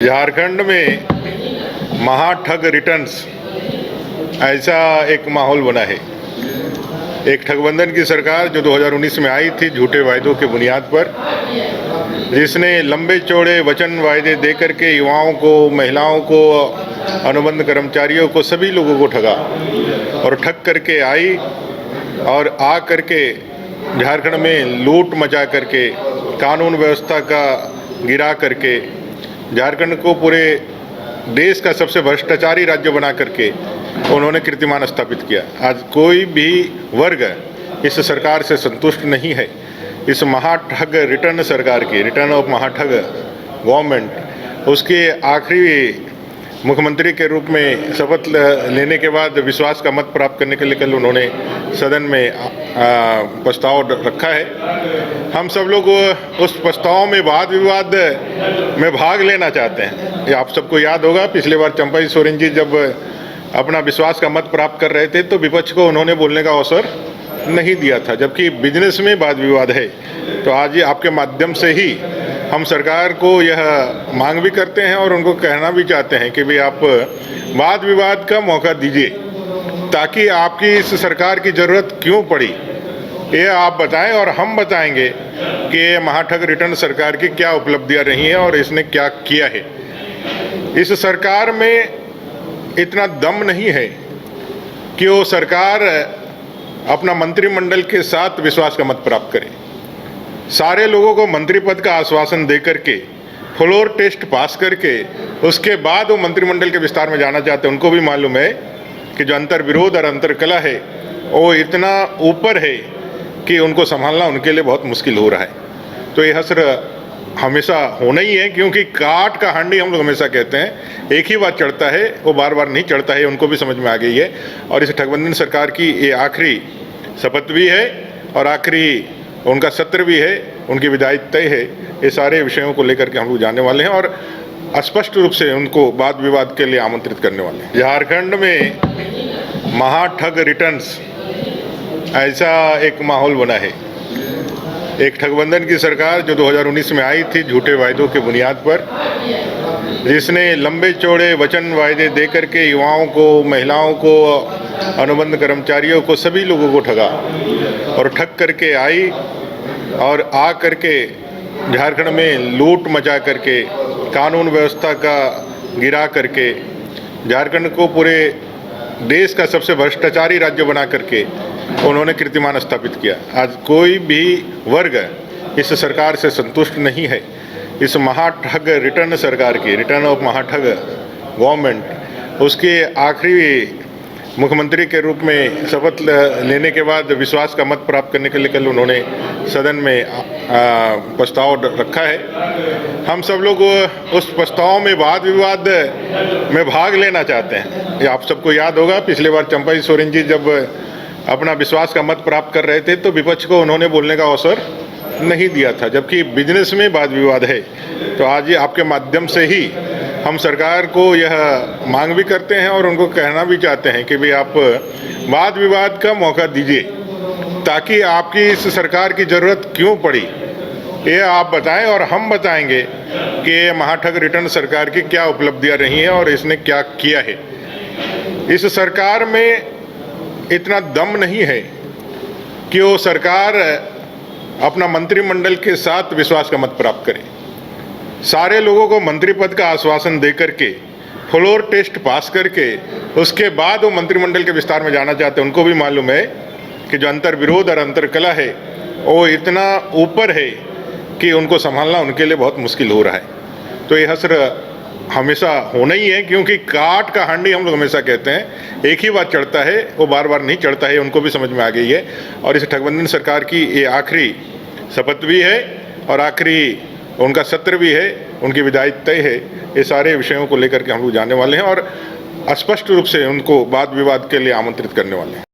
झारखंड में महाठग रिटर्न्स ऐसा एक माहौल बना है। एक ठगबंधन की सरकार जो 2019 में आई थी झूठे वायदों के बुनियाद पर, जिसने लंबे चौड़े वचन वायदे दे करके युवाओं को, महिलाओं को, अनुबंध कर्मचारियों को, सभी लोगों को ठगा और ठग करके आई और आ करके झारखंड में लूट मचा करके, कानून व्यवस्था का गिरा करके, झारखंड को पूरे देश का सबसे भ्रष्टाचारी राज्य बना करके उन्होंने कीर्तिमान स्थापित किया। आज कोई भी वर्ग इस सरकार से संतुष्ट नहीं है। इस महाठग रिटर्न सरकार की, रिटर्न ऑफ महाठग गवर्नमेंट, उसके आखिरी मुख्यमंत्री के रूप में शपथ लेने के बाद विश्वास का मत प्राप्त करने के लिए कल उन्होंने सदन में प्रस्ताव रखा है। हम सब लोग उस प्रस्ताव में वाद विवाद में भाग लेना चाहते हैं। ये आप सबको याद होगा, पिछले बार चंपाई सोरेन जी जब अपना विश्वास का मत प्राप्त कर रहे थे तो विपक्ष को उन्होंने बोलने का अवसर नहीं दिया था, जबकि बिजनेस में वाद विवाद है। तो आज ये आपके माध्यम से ही हम सरकार को यह मांग भी करते हैं और उनको कहना भी चाहते हैं कि भाई आप वाद विवाद का मौका दीजिए, ताकि आपकी इस सरकार की ज़रूरत क्यों पड़ी ये आप बताएं और हम बताएंगे कि ये महाठग रिटर्न सरकार की क्या उपलब्धियां रही हैं और इसने क्या किया है। इस सरकार में इतना दम नहीं है कि वो सरकार अपना मंत्रिमंडल के साथ विश्वास का मत प्राप्त करे। सारे लोगों को मंत्री पद का आश्वासन दे करके, फ्लोर टेस्ट पास करके, उसके बाद वो मंत्रिमंडल के विस्तार में जाना चाहते हैं। उनको भी मालूम है कि जो अंतर विरोध और अंतर कला है वो इतना ऊपर है कि उनको संभालना उनके लिए बहुत मुश्किल हो रहा है। तो ये हसर हमेशा होना ही है, क्योंकि काट का हांडी हम लोग हमेशा कहते हैं, एक ही बात चढ़ता है वो बार बार नहीं चढ़ता है। उनको भी समझ में आ गई है और इस ठगबंधन सरकार की ये आखिरी शपथ भी है और आखिरी उनका सत्र भी है, उनकी विदाई तय है। ये सारे विषयों को लेकर के हम लोग जाने वाले हैं और स्पष्ट रूप से उनको वाद विवाद के लिए आमंत्रित करने वाले हैं। झारखंड में महाठग रिटर्न्स ऐसा एक माहौल बना है। एक ठगबंधन की सरकार जो 2019 में आई थी झूठे वायदों के बुनियाद पर, जिसने लंबे चौड़े वचन वायदे दे करके युवाओं को, महिलाओं को, अनुबंध कर्मचारियों को, सभी लोगों को ठगा और ठग करके आई और आ करके झारखंड में लूट मचा करके, कानून व्यवस्था का गिरा करके, झारखंड को पूरे देश का सबसे भ्रष्टाचारी राज्य बना करके उन्होंने कीर्तिमान स्थापित किया। आज कोई भी वर्ग इस सरकार से संतुष्ट नहीं है। इस महाठग रिटर्न सरकार की, रिटर्न ऑफ महाठग गवर्नमेंट, उसके आखिरी मुख्यमंत्री के रूप में शपथ लेने के बाद विश्वास का मत प्राप्त करने के लिए कल उन्होंने सदन में प्रस्ताव रखा है। हम सब लोग उस प्रस्ताव में वाद विवाद में भाग लेना चाहते हैं। ये आप सबको याद होगा, पिछले बार चंपाई सोरेन जी जब अपना विश्वास का मत प्राप्त कर रहे थे तो विपक्ष को उन्होंने बोलने का अवसर नहीं दिया था, जबकि बिजनेस में वाद विवाद है। तो आज ये आपके माध्यम से ही हम सरकार को यह मांग भी करते हैं और उनको कहना भी चाहते हैं कि भाई आप वाद विवाद का मौका दीजिए, ताकि आपकी इस सरकार की ज़रूरत क्यों पड़ी ये आप बताएं और हम बताएंगे कि ये महाठग रिटर्न सरकार की क्या उपलब्धियां रही हैं और इसने क्या किया है। इस सरकार में इतना दम नहीं है कि वो सरकार अपना मंत्रिमंडल के साथ विश्वास का मत प्राप्त करे। सारे लोगों को मंत्री पद का आश्वासन दे करके, फ्लोर टेस्ट पास करके, उसके बाद वो मंत्रिमंडल के विस्तार में जाना चाहते हैं। उनको भी मालूम है कि जो अंतर विरोध और अंतर कला है वो इतना ऊपर है कि उनको संभालना उनके लिए बहुत मुश्किल हो रहा है। तो ये हसर हमेशा होना ही है, क्योंकि काट का हांडी हम लोग हमेशा कहते हैं, एक ही बात चढ़ता है वो बार बार नहीं चढ़ता है। उनको भी समझ में आ गई है और इस ठगबंधन सरकार की ये आखिरी शपथ भी है और आखिरी उनका सत्र भी है, उनकी विदाई तय है। ये सारे विषयों को लेकर के हम लोग जाने वाले हैं और स्पष्ट रूप से उनको वाद विवाद के लिए आमंत्रित करने वाले हैं।